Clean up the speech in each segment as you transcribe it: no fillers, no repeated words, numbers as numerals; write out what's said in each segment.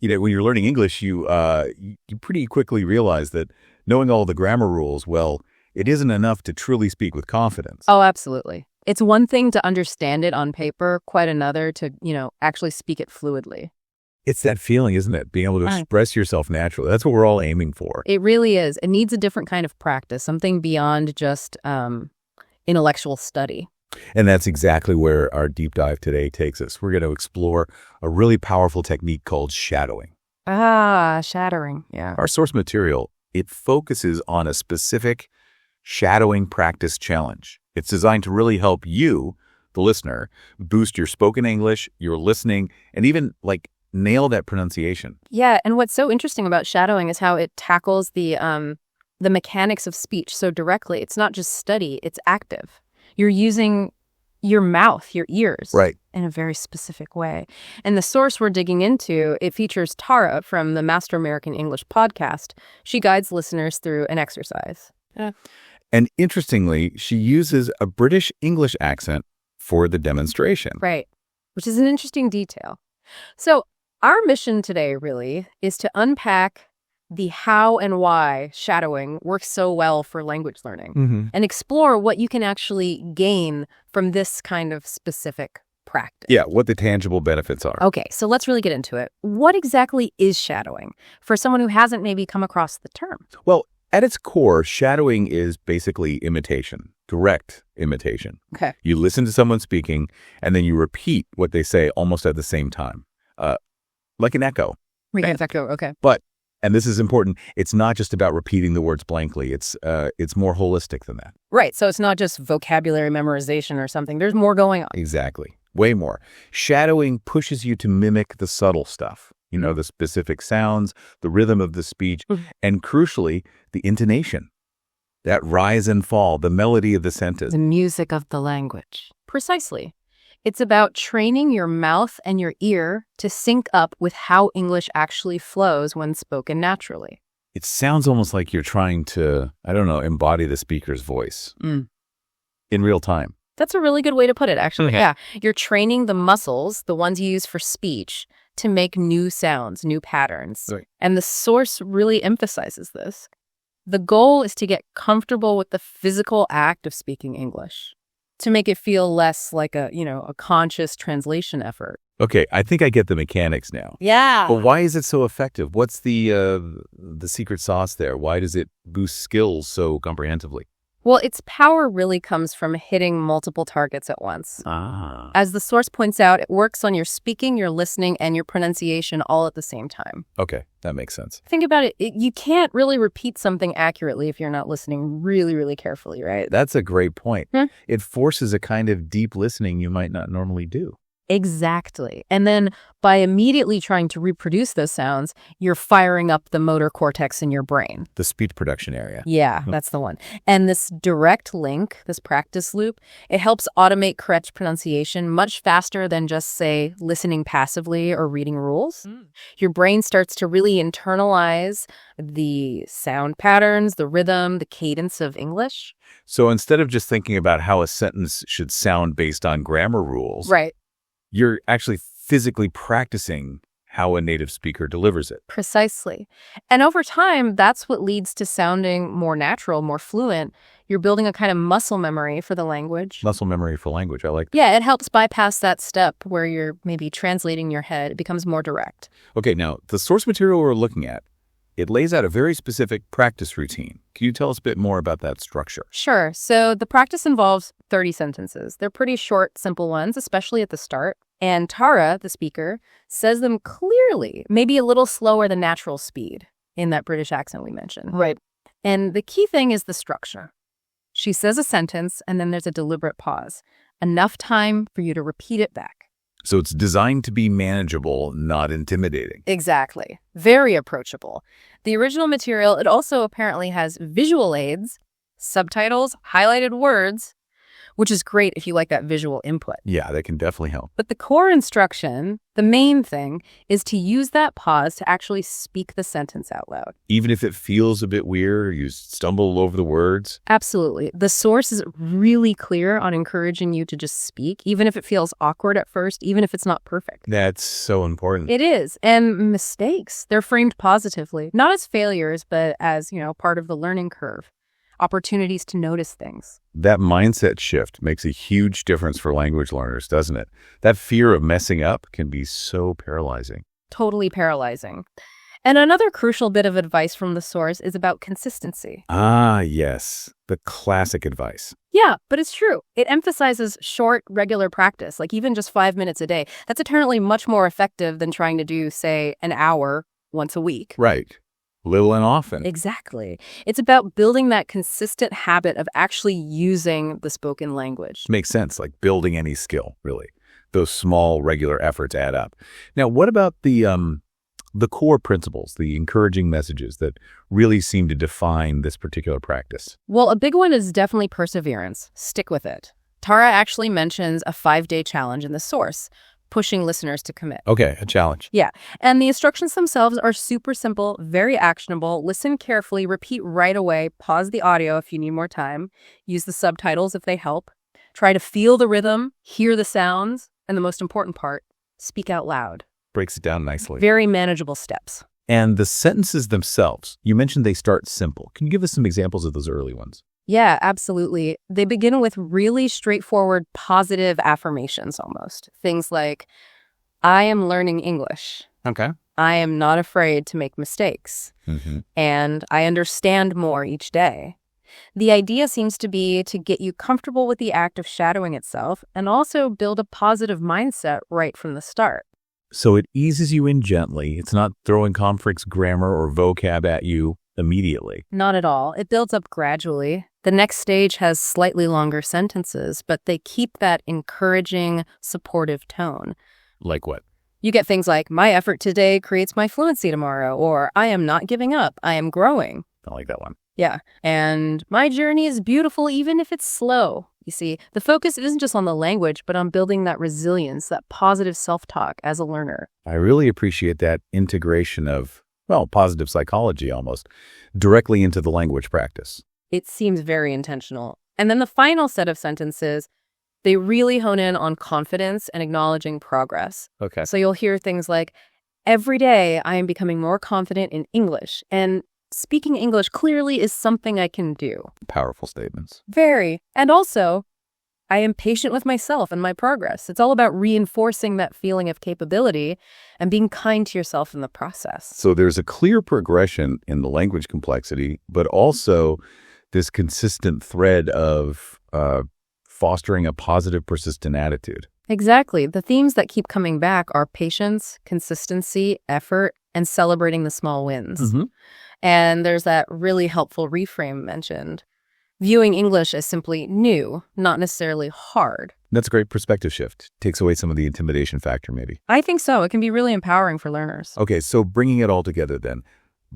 when you're learning English, you pretty quickly realize that knowing all the grammar rules, well, it isn't enough to truly speak with confidence. Oh, absolutely. It's one thing to understand it on paper, quite another to, actually speak it fluidly. It's that feeling, isn't it? Being able to express yourself naturally. That's what we're all aiming for. It really is. It needs a different kind of practice, something beyond just intellectual study. And that's exactly where our deep dive today takes us. We're going to explore a really powerful technique called shadowing. Shadowing. Yeah. Our source material, it focuses on a specific shadowing practice challenge. It's designed to really help you, the listener, boost your spoken English, your listening, and even nail that pronunciation. Yeah, and what's so interesting about shadowing is how it tackles the mechanics of speech so directly. It's not just study, it's active. You're using your mouth, your ears, right, in a very specific way. And the source we're digging into, it features Tara from the Master American English podcast. She guides listeners through an exercise. Yeah. And interestingly, she uses a British English accent for the demonstration. Right, which is an interesting detail. So our mission today really is to unpack the how and why shadowing works so well for language learning and explore what you can actually gain from this kind of specific practice. Yeah, what the tangible benefits are. Okay, so let's really get into it. What exactly is shadowing for someone who hasn't maybe come across the term? Well, at its core, shadowing is basically imitation, direct imitation. Okay. You listen to someone speaking, and then you repeat what they say almost at the same time, like an echo. Echo, okay. But, and this is important, it's not just about repeating the words blankly. It's more holistic than that. Right, so it's not just vocabulary memorization or something. There's more going on. Exactly. Way more. Shadowing pushes you to mimic the subtle stuff. The specific sounds, the rhythm of the speech, and crucially, the intonation. That rise and fall, the melody of the sentence. The music of the language. Precisely. It's about training your mouth and your ear to sync up with how English actually flows when spoken naturally. It sounds almost like you're trying to, embody the speaker's voice in real time. That's a really good way to put it, actually. Okay. Yeah. You're training the muscles, the ones you use for speech, to make new sounds, new patterns. Right. And the source really emphasizes this. The goal is to get comfortable with the physical act of speaking English, to make it feel less like a conscious translation effort. Okay, I think I get the mechanics now. Yeah. But why is it so effective? What's the secret sauce there? Why does it boost skills so comprehensively? Well, its power really comes from hitting multiple targets at once. As the source points out, it works on your speaking, your listening, and your pronunciation all at the same time. Okay, that makes sense. Think about it. You can't really repeat something accurately if you're not listening really, really carefully, right? That's a great point. It forces a kind of deep listening you might not normally do. Exactly. And then by immediately trying to reproduce those sounds, you're firing up the motor cortex in your brain. The speech production area. Yeah, that's the one. And this direct link, this practice loop, it helps automate correct pronunciation much faster than just, say, listening passively or reading rules. Your brain starts to really internalize the sound patterns, the rhythm, the cadence of English. So instead of just thinking about how a sentence should sound based on grammar rules, right, you're actually physically practicing how a native speaker delivers it. Precisely. And over time, that's what leads to sounding more natural, more fluent. You're building a kind of muscle memory for the language. Muscle memory for language, I like that. Yeah, it helps bypass that step where you're maybe translating your head. It becomes more direct. Okay, now, the source material we're looking at, it lays out a very specific practice routine. Can you tell us a bit more about that structure? Sure. So the practice involves 30 sentences. They're pretty short, simple ones, especially at the start. And Tara, the speaker, says them clearly, maybe a little slower than natural speed in that British accent we mentioned. Right. And the key thing is the structure. She says a sentence, and then there's a deliberate pause. Enough time for you to repeat it back. So it's designed to be manageable, not intimidating. Exactly. Very approachable. The original material, it also apparently has visual aids, subtitles, highlighted words, which is great if you like that visual input. Yeah, that can definitely help. But the core instruction, the main thing, is to use that pause to actually speak the sentence out loud. Even if it feels a bit weird or you stumble over the words? Absolutely. The source is really clear on encouraging you to just speak, even if it feels awkward at first, even if it's not perfect. That's so important. It is. And mistakes, they're framed positively, not as failures, but as, part of the learning curve. Opportunities to notice things. That mindset shift makes a huge difference for language learners, doesn't it? That fear of messing up can be so paralyzing. Totally paralyzing. And another crucial bit of advice from the source is about consistency. Ah, yes. The classic advice. Yeah, but it's true. It emphasizes short, regular practice, like even just 5 minutes a day. That's apparently much more effective than trying to do, say, an hour once a week. Right. Little and often. Exactly. It's about building that consistent habit of actually using the spoken language. Makes sense, like building any skill, really. Those small, regular efforts add up. Now, what about the core principles, the encouraging messages that really seem to define this particular practice? Well, a big one is definitely perseverance. Stick with it. Tara actually mentions a 5-day challenge in the source, pushing listeners to commit. Okay, a challenge. Yeah, and the instructions themselves are super simple, very actionable. Listen carefully, repeat right away, pause the audio if you need more time, use the subtitles if they help. Try to feel the rhythm, hear the sounds, and the most important part, speak out loud. Breaks it down nicely. Very manageable steps. And the sentences themselves, you mentioned they start simple. Can you give us some examples of those early ones? Yeah, absolutely. They begin with really straightforward, positive affirmations almost. Things like, I am learning English. Okay. I am not afraid to make mistakes. Mm-hmm. And I understand more each day. The idea seems to be to get you comfortable with the act of shadowing itself and also build a positive mindset right from the start. So it eases you in gently. It's not throwing complex grammar or vocab at you immediately. Not at all. It builds up gradually. The next stage has slightly longer sentences, but they keep that encouraging, supportive tone. Like what? You get things like, my effort today creates my fluency tomorrow, or I am not giving up, I am growing. I like that one. Yeah, and my journey is beautiful even if it's slow. You see, the focus isn't just on the language, but on building that resilience, that positive self-talk as a learner. I really appreciate that integration of, positive psychology almost, directly into the language practice. It seems very intentional. And then the final set of sentences, they really hone in on confidence and acknowledging progress. Okay. So you'll hear things like, every day I am becoming more confident in English, and speaking English clearly is something I can do. Powerful statements. Very. And also, I am patient with myself and my progress. It's all about reinforcing that feeling of capability and being kind to yourself in the process. So there's a clear progression in the language complexity, but also this consistent thread of fostering a positive, persistent attitude. Exactly. The themes that keep coming back are patience, consistency, effort, and celebrating the small wins. Mm-hmm. And there's that really helpful reframe mentioned. Viewing English as simply new, not necessarily hard. That's a great perspective shift. Takes away some of the intimidation factor, maybe. I think so. It can be really empowering for learners. Okay, so bringing it all together then.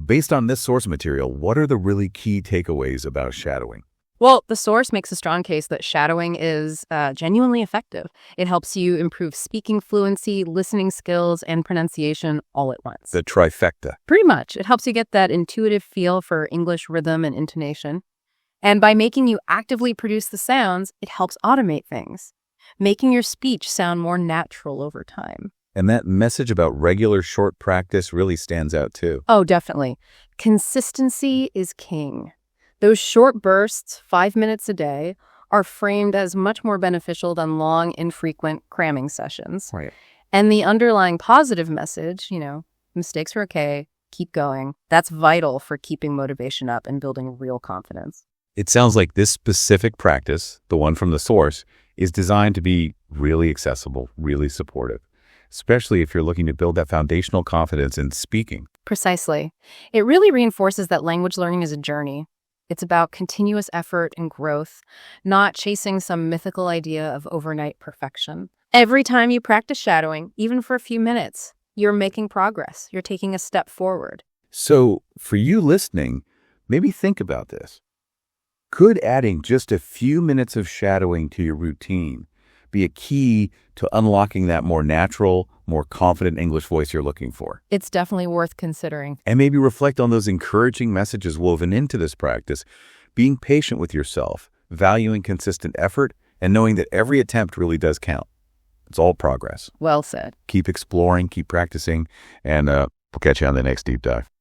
Based on this source material, what are the really key takeaways about shadowing? Well, the source makes a strong case that shadowing is genuinely effective. It helps you improve speaking fluency, listening skills, and pronunciation all at once. The trifecta. Pretty much. It helps you get that intuitive feel for English rhythm and intonation. And by making you actively produce the sounds, it helps automate things, making your speech sound more natural over time. And that message about regular short practice really stands out too. Oh, definitely. Consistency is king. Those short bursts, 5 minutes a day, are framed as much more beneficial than long, infrequent cramming sessions. Right. And the underlying positive message, mistakes are okay, keep going, that's vital for keeping motivation up and building real confidence. It sounds like this specific practice, the one from the source, is designed to be really accessible, really supportive, especially if you're looking to build that foundational confidence in speaking. Precisely. It really reinforces that language learning is a journey. It's about continuous effort and growth, not chasing some mythical idea of overnight perfection. Every time you practice shadowing, even for a few minutes, you're making progress. You're taking a step forward. So for you listening, maybe think about this. Could adding just a few minutes of shadowing to your routine be a key to unlocking that more natural, more confident English voice you're looking for? It's definitely worth considering. And maybe reflect on those encouraging messages woven into this practice, being patient with yourself, valuing consistent effort, and knowing that every attempt really does count. It's all progress. Well said. Keep exploring, keep practicing, and we'll catch you on the next deep dive.